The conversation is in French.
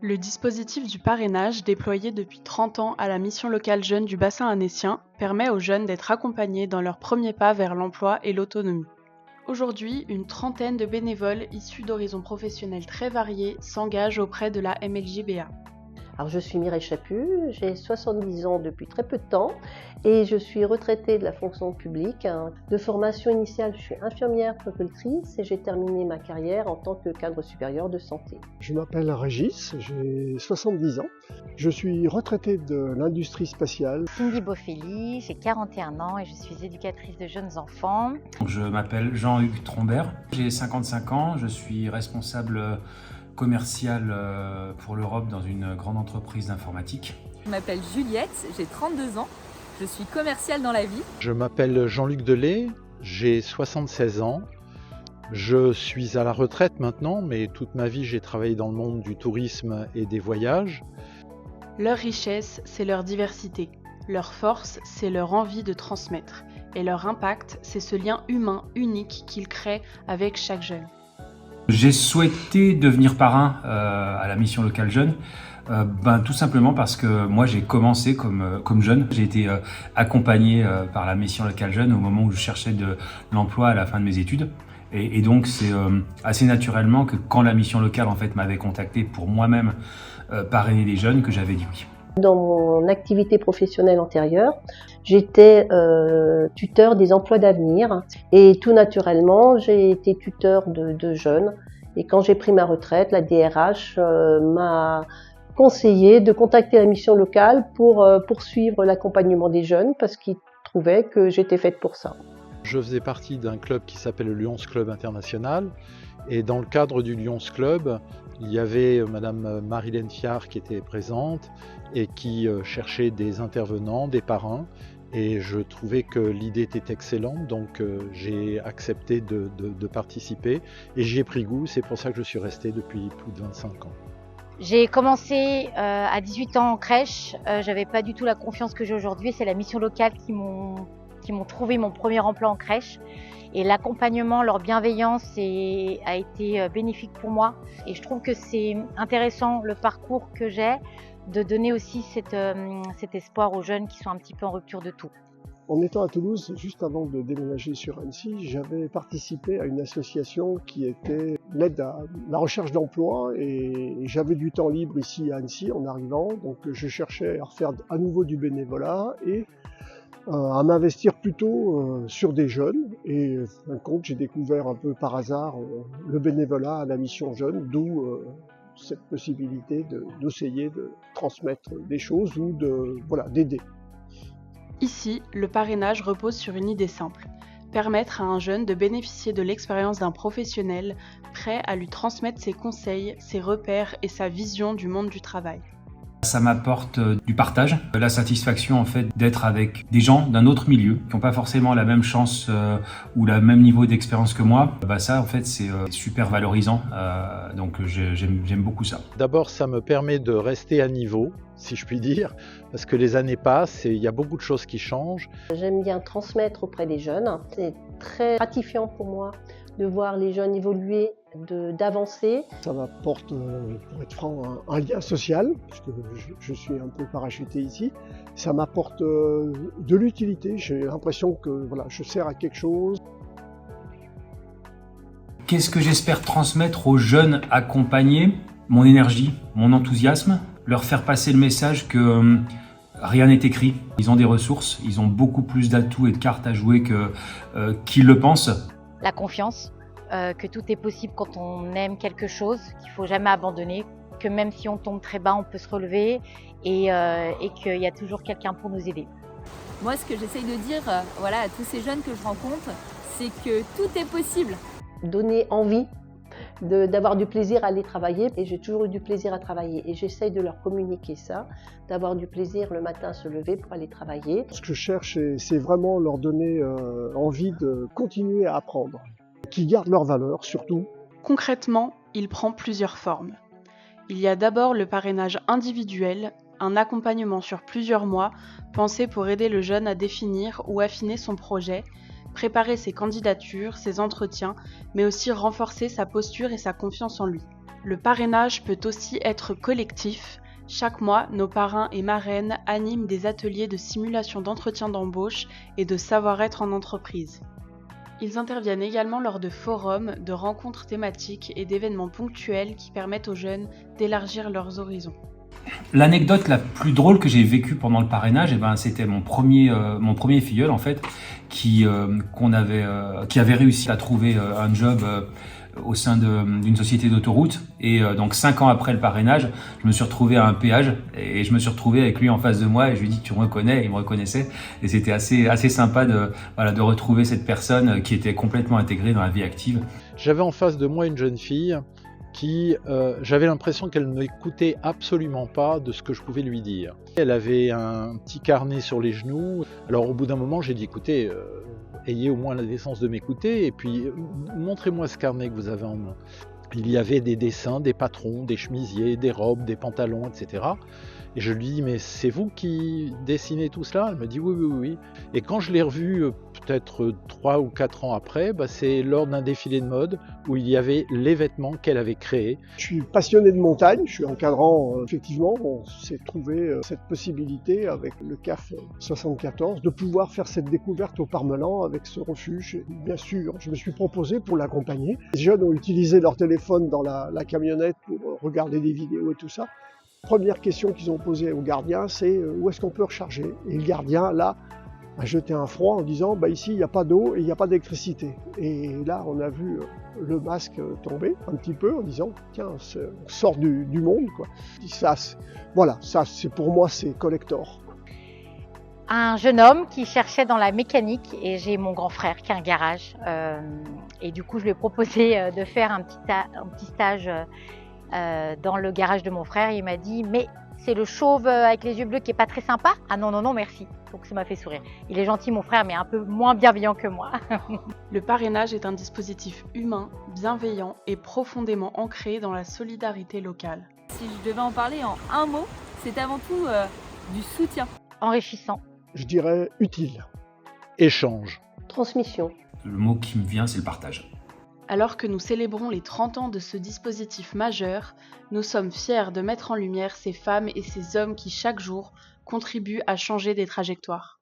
Le dispositif du parrainage, déployé depuis 30 ans à la mission locale jeunes du bassin annécien, permet aux jeunes d'être accompagnés dans leurs premiers pas vers l'emploi et l'autonomie. Aujourd'hui, une trentaine de bénévoles issus d'horizons professionnels très variés s'engagent auprès de la MLJBA. Alors, je suis Mireille Chaput, j'ai 70 ans depuis très peu de temps et je suis retraitée de la fonction publique. De formation initiale, je suis infirmière puéricultrice et j'ai terminé ma carrière en tant que cadre supérieur de santé. Je m'appelle Régis, j'ai 70 ans. Je suis retraitée de l'industrie spatiale. Cindy Boffelli, j'ai 41 ans et je suis éducatrice de jeunes enfants. Je m'appelle Jean-Hugues Trombert, j'ai 55 ans, je suis responsable commercial pour l'Europe dans une grande entreprise d'informatique. Je m'appelle Juliette, j'ai 32 ans, je suis commerciale dans la vie. Je m'appelle Jean-Luc Delay, j'ai 76 ans. Je suis à la retraite maintenant, mais toute ma vie j'ai travaillé dans le monde du tourisme et des voyages. Leur richesse, c'est leur diversité. Leur force, c'est leur envie de transmettre. Et leur impact, c'est ce lien humain unique qu'ils créent avec chaque jeune. J'ai souhaité devenir parrain à la mission locale jeune, tout simplement parce que moi j'ai commencé comme jeune. J'ai été accompagné par la mission locale jeune au moment où je cherchais de l'emploi à la fin de mes études. Et donc c'est assez naturellement que quand la mission locale en fait m'avait contacté pour moi-même parrainer des jeunes que j'avais dit oui. Dans mon activité professionnelle antérieure, j'étais tuteur des emplois d'avenir et tout naturellement, j'ai été tuteur de jeunes. Et quand j'ai pris ma retraite, la DRH m'a conseillé de contacter la mission locale pour poursuivre l'accompagnement des jeunes parce qu'ils trouvaient que j'étais faite pour ça. Je faisais partie d'un club qui s'appelle le Lions Club International. Et dans le cadre du Lions Club, il y avait Madame Marilène Fiard qui était présente et qui cherchait des intervenants, des parrains. Et je trouvais que l'idée était excellente, donc j'ai accepté de participer. Et j'y ai pris goût, c'est pour ça que je suis resté depuis plus de 25 ans. J'ai commencé à 18 ans en crèche, j'avais pas du tout la confiance que j'ai aujourd'hui. C'est la mission locale qui m'ont trouvé mon premier emploi en crèche. Et l'accompagnement, leur bienveillance a été bénéfique pour moi. Et je trouve que c'est intéressant le parcours que j'ai, de donner aussi cet espoir aux jeunes qui sont un petit peu en rupture de tout. En étant à Toulouse, juste avant de déménager sur Annecy, j'avais participé à une association qui était l'aide à la recherche d'emploi et j'avais du temps libre ici à Annecy en arrivant. Donc je cherchais à refaire à nouveau du bénévolat et à m'investir plutôt sur des jeunes et en compte j'ai découvert un peu par hasard le bénévolat à la mission jeune, d'où cette possibilité d'essayer de transmettre des choses ou d'aider. Ici, le parrainage repose sur une idée simple, permettre à un jeune de bénéficier de l'expérience d'un professionnel prêt à lui transmettre ses conseils, ses repères et sa vision du monde du travail. Ça m'apporte du partage, la satisfaction en fait d'être avec des gens d'un autre milieu qui n'ont pas forcément la même chance ou le même niveau d'expérience que moi. Ça en fait c'est super valorisant, donc j'aime beaucoup ça. D'abord ça me permet de rester à niveau, si je puis dire, parce que les années passent et il y a beaucoup de choses qui changent. J'aime bien transmettre auprès des jeunes, c'est très gratifiant pour moi de voir les jeunes évoluer, d'avancer. Ça m'apporte, pour être franc, un lien social, puisque je suis un peu parachuté ici. Ça m'apporte de l'utilité, j'ai l'impression que je sers à quelque chose. Qu'est-ce que j'espère transmettre aux jeunes accompagnés? Mon énergie, mon enthousiasme, leur faire passer le message que rien n'est écrit. Ils ont des ressources, ils ont beaucoup plus d'atouts et de cartes à jouer qu'ils le pensent. La confiance, que tout est possible quand on aime quelque chose, qu'il ne faut jamais abandonner, que même si on tombe très bas, on peut se relever et qu'il y a toujours quelqu'un pour nous aider. Moi, ce que j'essaye de dire à tous ces jeunes que je rencontre, c'est que tout est possible. Donner envie d'avoir du plaisir à aller travailler et j'ai toujours eu du plaisir à travailler et j'essaye de leur communiquer ça, d'avoir du plaisir le matin à se lever pour aller travailler. Ce que je cherche, c'est vraiment leur donner envie de continuer à apprendre, qu'ils gardent leurs valeurs surtout. Concrètement, il prend plusieurs formes. Il y a d'abord le parrainage individuel, un accompagnement sur plusieurs mois pensé pour aider le jeune à définir ou affiner son projet, préparer ses candidatures, ses entretiens, mais aussi renforcer sa posture et sa confiance en lui. Le parrainage peut aussi être collectif. Chaque mois, nos parrains et marraines animent des ateliers de simulation d'entretien d'embauche et de savoir-être en entreprise. Ils interviennent également lors de forums, de rencontres thématiques et d'événements ponctuels qui permettent aux jeunes d'élargir leurs horizons. L'anecdote la plus drôle que j'ai vécue pendant le parrainage, c'était mon premier filleul en fait, qui avait réussi à trouver un job au sein d'une société d'autoroute. Et donc 5 ans après le parrainage, je me suis retrouvé à un péage et je me suis retrouvé avec lui en face de moi et je lui ai dit: tu me reconnais? Et il me reconnaissait. Et c'était assez sympa de retrouver cette personne qui était complètement intégrée dans la vie active. J'avais en face de moi une jeune fille qui, j'avais l'impression qu'elle n'écoutait absolument pas de ce que je pouvais lui dire. Elle avait un petit carnet sur les genoux. Alors au bout d'un moment, j'ai dit: écoutez, ayez au moins la décence de m'écouter et puis montrez-moi ce carnet que vous avez en main. Il y avait des dessins, des patrons, des chemisiers, des robes, des pantalons, etc. Et je lui dis: mais c'est vous qui dessinez tout cela? Elle me dit: oui. Et quand je l'ai revue peut-être 3 ou 4 ans après, c'est lors d'un défilé de mode où il y avait les vêtements qu'elle avait créés. Je suis passionné de montagne, je suis encadrant, effectivement, on s'est trouvé cette possibilité avec le CAF 74 de pouvoir faire cette découverte au Parmelan avec ce refuge. Et bien sûr, je me suis proposé pour l'accompagner. Les jeunes ont utilisé leur téléphone dans la camionnette pour regarder des vidéos et tout ça. Première question qu'ils ont posée au gardien, c'est où est-ce qu'on peut recharger? Et le gardien, là, a jeté un froid en disant: ici, il n'y a pas d'eau et il n'y a pas d'électricité. Et là, on a vu le masque tomber un petit peu en disant: tiens, on sort du monde, quoi. Ça, c'est pour moi, c'est collector. Un jeune homme qui cherchait dans la mécanique et j'ai mon grand frère qui a un garage. Et du coup, je lui ai proposé de faire un petit stage dans le garage de mon frère. Il m'a dit: mais c'est le chauve avec les yeux bleus qui est pas très sympa? Ah non, merci. Donc ça m'a fait sourire. Il est gentil mon frère, mais un peu moins bienveillant que moi. Le parrainage est un dispositif humain, bienveillant et profondément ancré dans la solidarité locale. Si je devais en parler en un mot, c'est avant tout du soutien. Enrichissant. Je dirais utile. Échange. Transmission. Le mot qui me vient, c'est le partage. Alors que nous célébrons les 30 ans de ce dispositif majeur, nous sommes fiers de mettre en lumière ces femmes et ces hommes qui chaque jour contribuent à changer des trajectoires.